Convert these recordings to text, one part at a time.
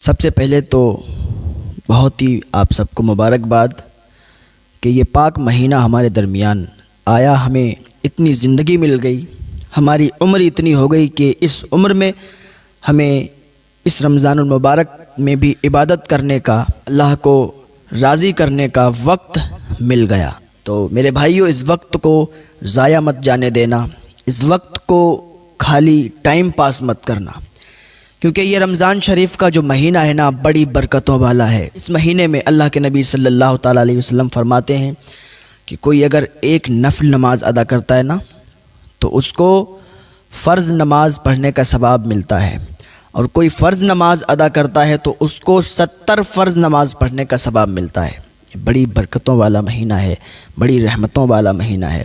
سب سے پہلے تو بہت ہی آپ سب کو مبارکباد کہ یہ پاک مہینہ ہمارے درمیان آیا، ہمیں اتنی زندگی مل گئی، ہماری عمر اتنی ہو گئی کہ اس عمر میں ہمیں اس رمضان المبارک میں بھی عبادت کرنے کا، اللہ کو راضی کرنے کا وقت مل گیا۔ تو میرے بھائیو، اس وقت کو ضائع مت جانے دینا، اس وقت کو خالی ٹائم پاس مت کرنا، کیونکہ یہ رمضان شریف کا جو مہینہ ہے نا، بڑی برکتوں والا ہے۔ اس مہینے میں اللہ کے نبی صلی اللہ تعالیٰ علیہ وسلم فرماتے ہیں کہ کوئی اگر ایک نفل نماز ادا کرتا ہے نا، تو اس کو فرض نماز پڑھنے کا ثواب ملتا ہے، اور کوئی فرض نماز ادا کرتا ہے تو اس کو 70 فرض نماز پڑھنے کا ثواب ملتا ہے۔ یہ بڑی برکتوں والا مہینہ ہے، بڑی رحمتوں والا مہینہ ہے۔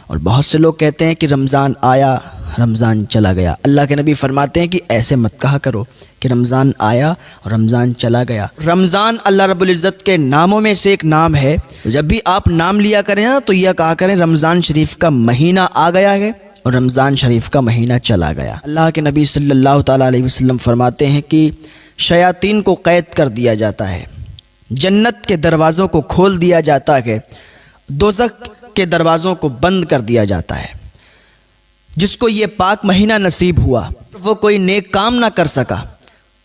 اور بہت سے لوگ کہتے ہیں کہ رمضان آیا، رمضان چلا گیا۔ اللہ کے نبی فرماتے ہیں کہ ایسے مت کہا کرو کہ رمضان آیا اور رمضان چلا گیا۔ رمضان اللہ رب العزت کے ناموں میں سے ایک نام ہے، تو جب بھی آپ نام لیا کریں نا تو یہ کہا کریں رمضان شریف کا مہینہ آ گیا ہے اور رمضان شریف کا مہینہ چلا گیا۔ اللہ کے نبی صلی اللہ تعالیٰ علیہ وسلم فرماتے ہیں کہ شیاطین کو قید کر دیا جاتا ہے، جنت کے دروازوں کو کھول دیا جاتا ہے، دوزخ کے دروازوں کو بند کر دیا جاتا ہے۔ جس کو یہ پاک مہینہ نصیب ہوا وہ کوئی نیک کام نہ کر سکا،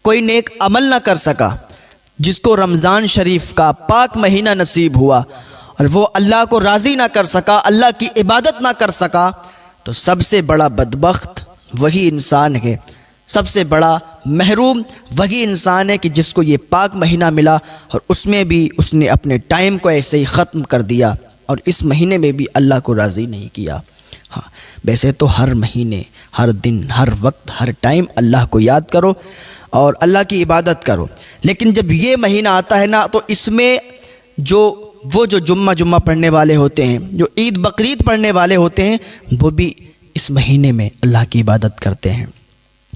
کوئی نیک عمل نہ کر سکا۔ جس کو رمضان شریف کا پاک مہینہ نصیب ہوا اور وہ اللہ کو راضی نہ کر سکا، اللہ کی عبادت نہ کر سکا، تو سب سے بڑا بدبخت وہی انسان ہے، سب سے بڑا محروم وہی انسان ہے کہ جس کو یہ پاک مہینہ ملا اور اس میں بھی اس نے اپنے ٹائم کو ایسے ہی ختم کر دیا اور اس مہینے میں بھی اللہ کو راضی نہیں کیا۔ ہاں، ویسے تو ہر مہینے، ہر دن، ہر وقت، ہر ٹائم اللہ کو یاد کرو اور اللہ کی عبادت کرو، لیکن جب یہ مہینہ آتا ہے نا تو اس میں وہ جو جمعہ پڑھنے والے ہوتے ہیں، جو عید بقرعید پڑھنے والے ہوتے ہیں، وہ بھی اس مہینے میں اللہ کی عبادت کرتے ہیں،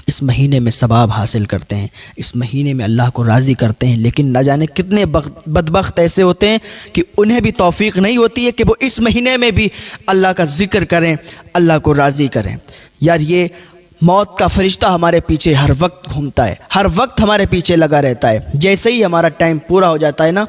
اس مہینے میں ثواب حاصل کرتے ہیں، اس مہینے میں اللہ کو راضی کرتے ہیں۔ لیکن نہ جانے کتنے بدبخت ایسے ہوتے ہیں کہ انہیں بھی توفیق نہیں ہوتی ہے کہ وہ اس مہینے میں بھی اللہ کا ذکر کریں، اللہ کو راضی کریں۔ یار، یہ موت کا فرشتہ ہمارے پیچھے ہر وقت گھومتا ہے، ہر وقت ہمارے پیچھے لگا رہتا ہے۔ جیسے ہی ہمارا ٹائم پورا ہو جاتا ہے نا،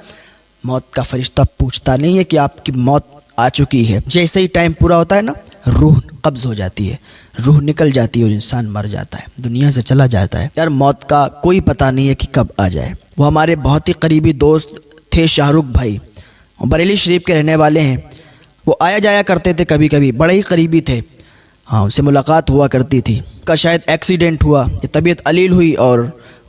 موت کا فرشتہ پوچھتا نہیں ہے کہ آپ کی موت آ چکی ہے۔ جیسے ہی ٹائم پورا ہوتا ہے نا، روح قبض ہو جاتی ہے، روح نکل جاتی ہے اور انسان مر جاتا ہے، دنیا سے چلا جاتا ہے۔ یار، موت کا کوئی پتہ نہیں ہے کہ کب آ جائے۔ وہ ہمارے بہت ہی قریبی دوست تھے، شاہ رخ بھائی، وہ بریلی شریف کے رہنے والے ہیں۔ وہ آیا جایا کرتے تھے کبھی کبھی، بڑے ہی قریبی تھے۔ ہاں، ان سے ملاقات ہوا کرتی تھی۔ ان کا شاید ایکسیڈنٹ ہوا، یہ طبیعت علیل ہوئی اور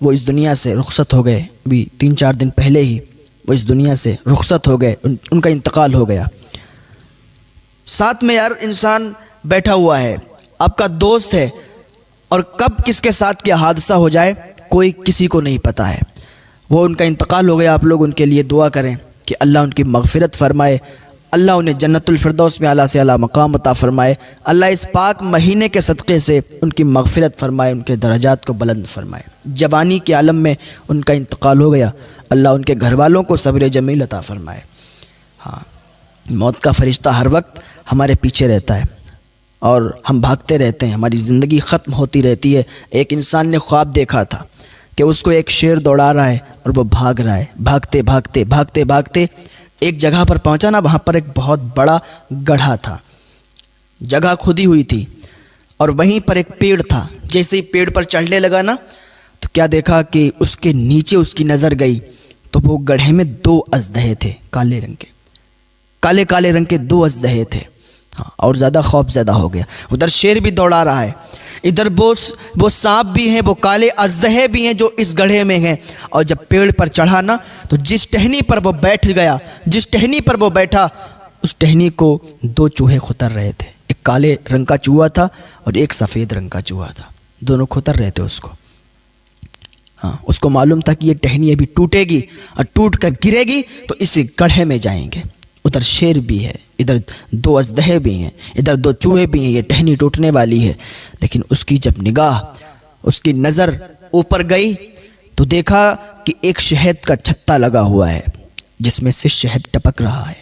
وہ اس دنیا سے رخصت ہو گئے۔ ابھی 3-4 دن پہلے ہی وہ اس دنیا سے رخصت ہو گئے، ان کا انتقال ہو گیا۔ ساتھ میں یار انسان بیٹھا ہوا ہے، آپ کا دوست ہے، اور کب کس کے ساتھ کیا حادثہ ہو جائے کوئی کسی کو نہیں پتہ ہے۔ وہ ان کا انتقال ہو گیا، آپ لوگ ان کے لیے دعا کریں کہ اللہ ان کی مغفرت فرمائے، اللہ انہیں جنت الفردوس میں اعلیٰ سے اعلیٰ مقام عطا فرمائے، اللہ اس پاک مہینے کے صدقے سے ان کی مغفرت فرمائے، ان کے درجات کو بلند فرمائے۔ جوانی کے عالم میں ان کا انتقال ہو گیا، اللہ ان کے گھر والوں کو صبر جمیل عطا فرمائے۔ ہاں، موت کا فرشتہ ہر وقت ہمارے پیچھے رہتا ہے اور ہم بھاگتے رہتے ہیں، ہماری زندگی ختم ہوتی رہتی ہے۔ ایک انسان نے خواب دیکھا تھا کہ اس کو ایک شیر دوڑا رہا ہے اور وہ بھاگ رہا ہے، بھاگتے بھاگتے بھاگتے بھاگتے ایک جگہ پر پہنچا نا، وہاں پر ایک بہت بڑا گڑھا تھا، جگہ کھودی ہوئی تھی، اور وہیں پر ایک پیڑ تھا۔ جیسے ہی پیڑ پر چڑھنے لگا نا، تو کیا دیکھا کہ اس کے نیچے اس کی نظر گئی تو وہ گڑھے میں 2 اژدہے تھے، کالے رنگ کے، کالے رنگ کے 2 اژدہے تھے۔ ہاں، اور زیادہ خوف زدہ ہو گیا۔ ادھر شیر بھی دوڑا رہا ہے، ادھر وہ سانپ بھی ہیں، وہ کالے اژدہے بھی ہیں جو اس گڑھے میں ہیں۔ اور جب پیڑ پر چڑھا نا، تو جس ٹہنی پر وہ بیٹھ گیا، جس ٹہنی پر وہ بیٹھا، اس ٹہنی کو 2 چوہے کھتر رہے تھے۔ ایک کالے رنگ کا چوہا تھا اور ایک سفید رنگ کا چوہا تھا، دونوں کھتر رہے تھے اس کو۔ ہاں، اس کو معلوم تھا کہ یہ ٹہنی ابھی ٹوٹے گی اور ٹوٹ کر گرے گی تو اس گڑھے میں جائیں گے۔ ادھر شیر بھی ہے، ادھر 2 اژدہے بھی ہیں، ادھر 2 چوہے بھی ہیں، یہ ٹہنی ٹوٹنے والی ہے۔ لیکن اس کی جب نگاہ، اس کی نظر اوپر گئی تو دیکھا کہ ایک شہد کا چھتا لگا ہوا ہے جس میں سے شہد ٹپک رہا ہے۔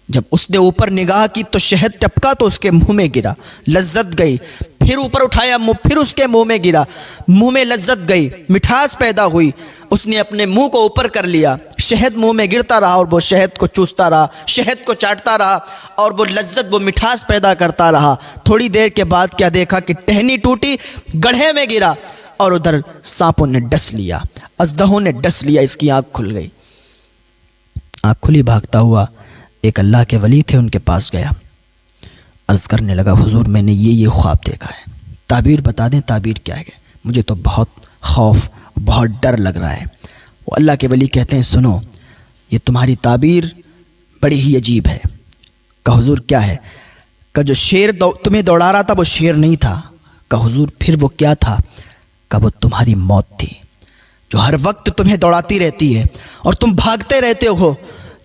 جب اس نے اوپر نگاہ کی تو شہد ٹپکا تو اس کے منہ میں گرا، لذت گئی، پھر اوپر اٹھایا منہ، پھر اس کے منہ میں گرا، منہ میں لذت گئی، مٹھاس پیدا ہوئی، اس نے اپنے منہ کو اوپر کر لیا، شہد منہ میں گرتا رہا اور وہ شہد کو چوستا رہا، شہد کو چاٹتا رہا اور وہ لذت، وہ مٹھاس پیدا کرتا رہا۔ تھوڑی دیر کے بعد کیا دیکھا کہ ٹہنی ٹوٹی، گڑھے میں گرا اور ادھر سانپوں نے ڈس لیا، اژدہوں نے ڈس لیا، اس کی آنکھ کھل گئی۔ آنکھ کھلی، بھاگتا ہوا ایک اللہ کے ولی تھے، ان کے پاس گیا، عرض کرنے لگا حضور میں نے یہ خواب دیکھا ہے، تعبیر بتا دیں، تعبیر کیا ہے؟ مجھے تو بہت خوف، بہت ڈر لگ رہا ہے۔ وہ اللہ کے ولی کہتے ہیں سنو، یہ تمہاری تعبیر بڑی ہی عجیب ہے۔ کہا حضور کیا ہے؟ کہ جو شیر تمہیں دوڑا رہا تھا وہ شیر نہیں تھا۔ کہا حضور پھر وہ کیا تھا؟ کہ وہ تمہاری موت تھی، جو ہر وقت تمہیں دوڑاتی رہتی ہے اور تم بھاگتے رہتے ہو،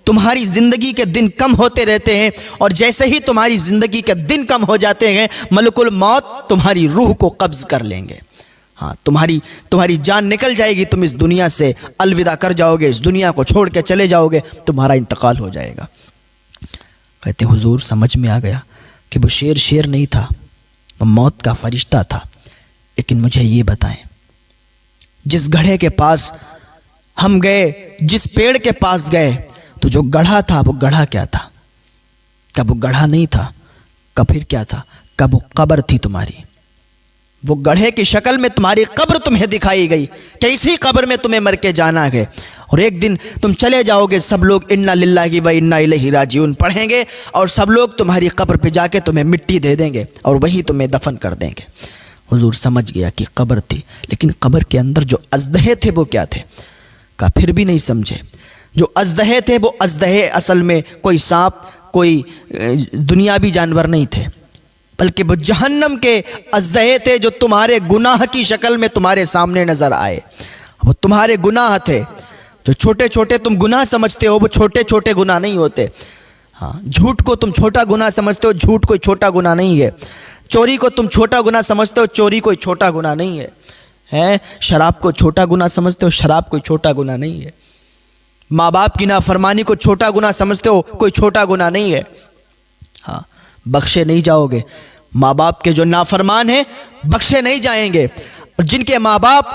تمہاری زندگی کے دن کم ہوتے رہتے ہیں، اور جیسے ہی تمہاری زندگی کے دن کم ہو جاتے ہیں ملک الموت تمہاری روح کو قبض کر لیں گے۔ ہاں، تمہاری جان نکل جائے گی، تم اس دنیا سے الوداع کر جاؤ گے، اس دنیا کو چھوڑ کے چلے جاؤ گے، تمہارا انتقال ہو جائے گا۔ کہتے حضور سمجھ میں آ گیا کہ وہ شیر نہیں تھا، وہ موت کا فرشتہ تھا، لیکن مجھے یہ بتائیں، جس گڑھے کے پاس ہم گئے، جس پیڑ کے پاس گئے، تو جو گڑھا تھا وہ گڑھا کیا تھا؟ کب وہ گڑھا نہیں تھا؟ کب پھر کیا تھا؟ کب وہ قبر تھی تمہاری؟ وہ گڑھے کی شکل میں تمہاری قبر تمہیں دکھائی گئی کہ اسی قبر میں تمہیں مر کے جانا ہے، اور ایک دن تم چلے جاؤ گے، سب لوگ انا للہ و انا الیہ راجعون پڑھیں گے، اور سب لوگ تمہاری قبر پہ جا کے تمہیں مٹی دے دیں گے اور وہی تمہیں دفن کر دیں گے۔ حضور سمجھ گیا کہ قبر تھی، لیکن قبر کے اندر جو اژدہے تھے وہ کیا تھے؟ کہا پھر بھی نہیں سمجھے۔ جو اژدہے تھے وہ اژدہے اصل میں کوئی سانپ، کوئی دنیاوی جانور نہیں تھے، بلکہ وہ جہنم کے اژدہے تھے جو تمہارے گناہ کی شکل میں تمہارے سامنے نظر آئے۔ وہ تمہارے گناہ تھے، جو چھوٹے چھوٹے تم گناہ سمجھتے ہو وہ چھوٹے چھوٹے گناہ نہیں ہوتے۔ ہاں، جھوٹ کو تم چھوٹا گناہ سمجھتے ہو، جھوٹ کوئی چھوٹا گناہ نہیں ہے۔ چوری کو تم چھوٹا گناہ سمجھتے ہو، چوری کوئی چھوٹا گناہ نہیں ہے۔ شراب کو چھوٹا گناہ سمجھتے ہو، شراب کوئی چھوٹا گناہ نہیں ہے۔ ماں باپ کی نافرمانی کو چھوٹا گناہ سمجھتے ہو، کوئی چھوٹا گناہ نہیں ہے۔ ہاں، بخشے نہیں جاؤ گے۔ ماں باپ کے جو نافرمان ہیں بخشے نہیں جائیں گے، اور جن کے ماں باپ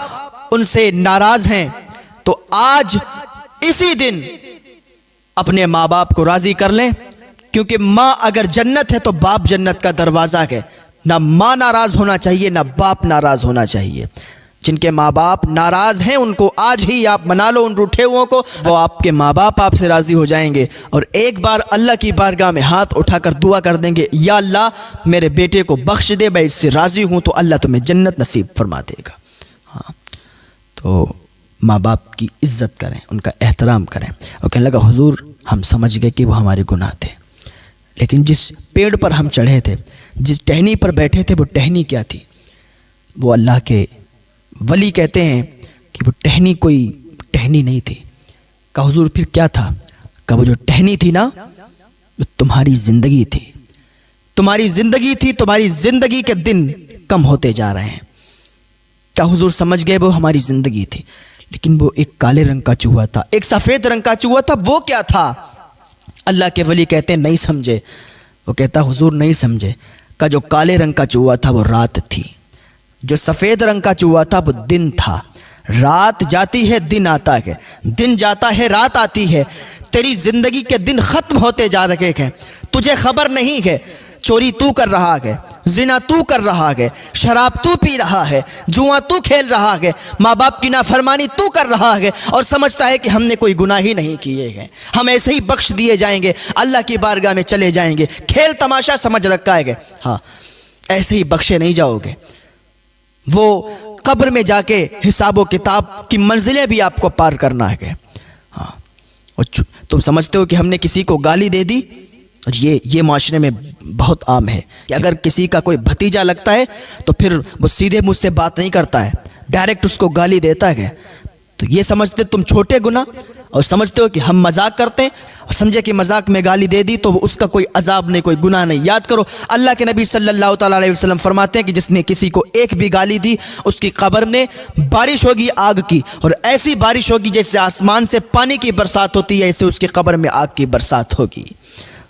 ان سے ناراض ہیں تو آج اسی دن اپنے ماں باپ کو راضی کر لیں، کیونکہ ماں اگر جنت ہے تو باپ جنت کا دروازہ ہے۔ نہ ماں ناراض ہونا چاہیے، نہ باپ ناراض ہونا چاہیے۔ جن کے ماں باپ ناراض ہیں ان کو آج ہی آپ منا لو، ان روٹھے ہوئوں کو، وہ آپ کے ماں باپ آپ سے راضی ہو جائیں گے، اور ایک بار اللہ کی بارگاہ میں ہاتھ اٹھا کر دعا کر دیں گے، یا اللہ میرے بیٹے کو بخش دے، میں اس سے راضی ہوں، تو اللہ تمہیں جنت نصیب فرما دے گا۔ ہاں، تو ماں باپ کی عزت کریں، ان کا احترام کریں۔ اور کہنے لگا حضور ہم سمجھ گئے کہ وہ ہمارے گناہ تھے، لیکن جس پیڑ پر ہم چڑھے تھے، جس ٹہنی پر بیٹھے تھے، وہ ٹہنی کیا تھی؟ وہ اللہ کے ولی کہتے ہیں کہ وہ ٹہنی کوئی ٹہنی نہیں تھی۔ کہا حضور پھر کیا تھا؟ کہ وہ جو ٹہنی تھی نا، وہ تمہاری زندگی تھی، تمہاری زندگی تھی، تمہاری زندگی کے دن کم ہوتے جا رہے ہیں۔ کہا حضور سمجھ گئے وہ ہماری زندگی تھی، لیکن وہ ایک کالے رنگ کا چوہا تھا، ایک سفید رنگ کا چوہا تھا، وہ کیا تھا؟ اللہ کے ولی کہتے ہیں نہیں سمجھے۔ وہ کہتا حضور نہیں سمجھے۔ کہ جو کالے رنگ کا چوہا تھا وہ رات تھی، جو سفید رنگ کا چوہا تھا وہ دن تھا۔ رات جاتی ہے دن آتا ہے، دن جاتا ہے رات آتی ہے، تیری زندگی کے دن ختم ہوتے جا رہے ہیں، تجھے خبر نہیں ہے۔ چوری تو کر رہا ہے، زنا تو کر رہا ہے، شراب تو پی رہا ہے، جوا تو کھیل رہا ہے، ماں باپ کی نافرمانی تو کر رہا ہے، اور سمجھتا ہے کہ ہم نے کوئی گناہ ہی نہیں کیے ہیں، ہم ایسے ہی بخش دیے جائیں گے، اللہ کی بارگاہ میں چلے جائیں گے، کھیل تماشا سمجھ رکھا ہے۔ ہاں، ایسے ہی بخشے نہیں جاؤ گے۔ وہ قبر میں جا کے حساب و کتاب کی منزلیں بھی آپ کو پار کرنا ہے۔ ہاں، تم سمجھتے ہو کہ ہم نے کسی کو گالی دے دی، اور یہ معاشرے میں بہت عام ہے کہ اگر کسی کا کوئی بھتیجا لگتا ہے تو پھر وہ سیدھے مجھ سے بات نہیں کرتا ہے، ڈائریکٹ اس کو گالی دیتا ہے۔ تو یہ سمجھتے تم چھوٹے گناہ، اور سمجھتے ہو کہ ہم مذاق کرتے ہیں، اور سمجھے کہ مذاق میں گالی دے دی تو اس کا کوئی عذاب نہیں، کوئی گناہ نہیں۔ یاد کرو اللہ کے نبی صلی اللہ تعالیٰ علیہ وسلم فرماتے ہیں کہ جس نے کسی کو ایک بھی گالی دی اس کی قبر میں بارش ہوگی آگ کی، اور ایسی بارش ہوگی جیسے آسمان سے پانی کی برسات ہوتی ہے، ایسے اس کی قبر میں آگ کی برسات ہوگی۔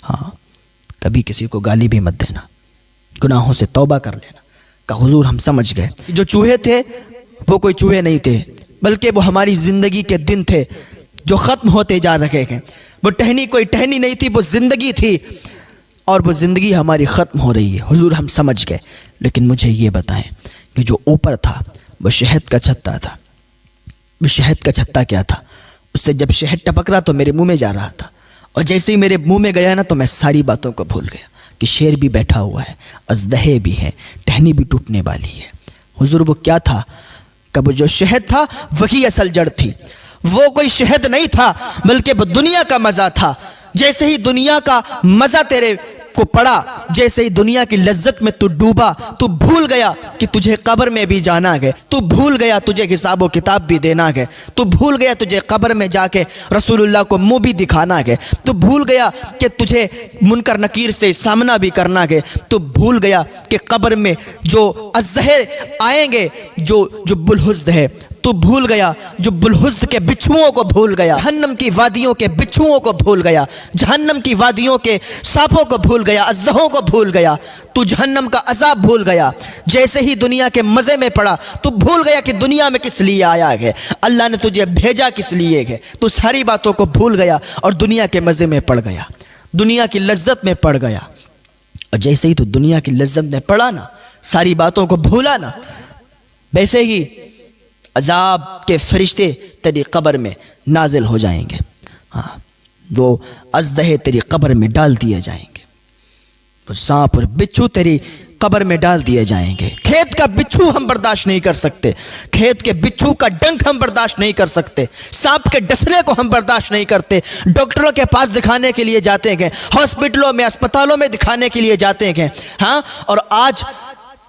ہاں، کبھی کسی کو گالی بھی مت دینا، گناہوں سے توبہ کر لینا۔ کہ حضور ہم سمجھ گئے جو چوہے تھے وہ کوئی چوہے نہیں تھے، بلکہ وہ ہماری زندگی کے دن تھے جو ختم ہوتے جا رہے ہیں۔ وہ ٹہنی کوئی ٹہنی نہیں تھی، وہ زندگی تھی، اور وہ زندگی ہماری ختم ہو رہی ہے۔ حضور ہم سمجھ گئے، لیکن مجھے یہ بتائیں کہ جو اوپر تھا وہ شہد کا چھتا تھا۔ وہ شہد کا چھتا کیا تھا؟ اس سے جب شہد ٹپک رہا تو میرے منہ میں جا رہا تھا، اور جیسے ہی میرے منہ میں گیا نا تو میں ساری باتوں کو بھول گیا کہ شیر بھی بیٹھا ہوا ہے، اژدہے بھی ہیں، ٹہنی بھی ٹوٹنے والی ہے۔ حضور وہ کیا تھا؟ کہ وہ جو شہد تھا وہی اصل جڑ تھی۔ وہ کوئی شہد نہیں تھا، بلکہ وہ دنیا کا مزہ تھا۔ جیسے ہی دنیا کا مزہ تیرے کو پڑا، جیسے ہی دنیا کی لذت میں تو ڈوبا، تو بھول گیا کہ تجھے قبر میں بھی جانا ہے، تو بھول گیا تجھے حساب و کتاب بھی دینا ہے، تو بھول گیا تجھے قبر میں جا کے رسول اللہ کو منہ بھی دکھانا ہے، تو بھول گیا کہ تجھے منکر نکیر سے سامنا بھی کرنا ہے، تو بھول گیا کہ قبر میں جو اژدہے آئیں گے، جو بلحزد ہے، تو بھول گیا جو بلحزد کے بچھوؤں کو بھول گیا، جہنم کی وادیوں کے بچھوؤں کو بھول گیا، جہنم کی وادیوں کے سانپوں کو بھول گیا، اژدہوں کو بھول گیا، تو جہنم کا عذاب بھول گیا۔ جیسے ہی دنیا کے مزے میں پڑا تو بھول گیا کہ دنیا میں کس لیے آیا ہے، اللہ نے تجھے بھیجا کس لیے ہے، تو ساری باتوں کو بھول گیا اور دنیا کے مزے میں پڑ گیا، دنیا کی لذت میں پڑ گیا۔ اور جیسے ہی تو دنیا کی لذت میں پڑا نا، ساری باتوں کو بھولا نا، ویسے ہی عذاب کے فرشتے تیری قبر میں نازل ہو جائیں گے۔ ہاں، وہ اژدہے تیری قبر میں ڈال دیے جائیں گے، وہ سانپ اور بچھو تیری قبر میں ڈال دیے جائیں گے۔ کھیت کا بچھو ہم برداشت نہیں کر سکتے، کھیت کے بچھو کا ڈنک ہم برداشت نہیں کر سکتے، سانپ کے ڈسنے کو ہم برداشت نہیں کرتے۔ ڈاکٹروں کے پاس دکھانے کے لیے جاتے ہیں، ہاسپٹلوں میں، اسپتالوں میں دکھانے کے لیے جاتے ہیں، ہاں، اور آج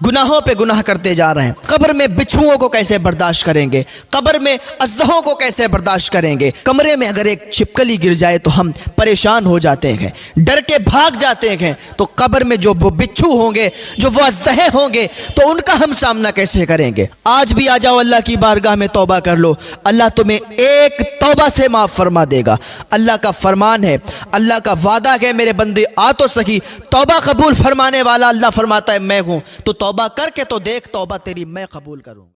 گناہوں پہ گناہ کرتے جا رہے ہیں۔ قبر میں بچھوؤں کو کیسے برداشت کریں گے؟ قبر میں اژدہوں کو کیسے برداشت کریں گے؟ کمرے میں اگر ایک چھپکلی گر جائے تو ہم پریشان ہو جاتے ہیں، ڈر کے بھاگ جاتے ہیں، تو قبر میں جو وہ بچھو ہوں گے، جو وہ اژدہے ہوں گے، تو ان کا ہم سامنا کیسے کریں گے؟ آج بھی آ جاؤ اللہ کی بارگاہ میں، توبہ کر لو، اللہ تمہیں ایک توبہ سے معاف فرما دے گا۔ اللہ کا فرمان ہے، اللہ کا وعدہ ہے، میرے بندے آ تو سکی، توبہ قبول فرمانے والا اللہ فرماتا ہے میں ہوں، تو توبہ کر کے تو دیکھ، توبہ تیری میں قبول کروں۔